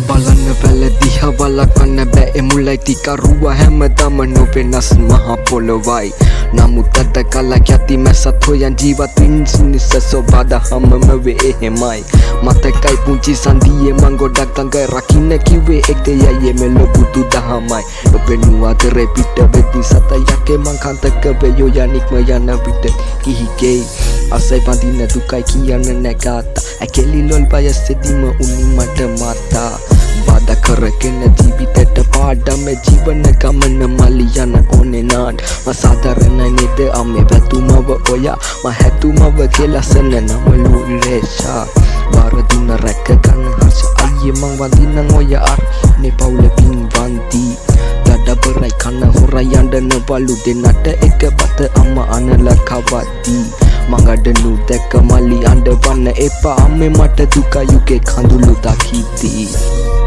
බලන්න පැල දිහ බලකන්න බෑ මුලයි තිකරුව හැමදාම නොවෙනස් මහා පොළොවයි නමුත් අද කලක් යති මැසත් හොයන් ජීවත්වින් සිනිස සොබාද හමම වේ එහෙමයි මතකයි පුංචි සන්දියේ මං ගොඩක් තඟ රකින්න කිව්වේ එක්ද යයේ මෙලොව බුදු දහමයි නොපෙනුවා කරේ පිට වෙදි සත යකේ මං කන්තක වෙයෝ යනික්ම යන පිට කිහිකේ අසයි පඳින්න දුකයි කියන්න නැගාතා ඇකෙලි ලොල් වයසෙදිම උනි මට මාතා බාධා කරගෙන ජීවිතයට පාඩම ජීවන ගමන මලි යන ඕනේ නාඩ මසාදරණයි නේද අම්මේ වැතුමව ඔයා මහැතුමව කෙලසන නම ලුරේෂා වාරදුන රැක ගන්න හර්ෂ අයියේ මං වඳින්න ඔය අර්නේ පවුල පින් වන්දි දඩබරයි කන හොරයි යන්න බලු දෙන්නට එක පත අම්ම අනල කවද්දි මඟඩ නු දැක මලි අඬවන්න එපා අම්මේ මට දුක යුගේ කඳුළු දකිද්දී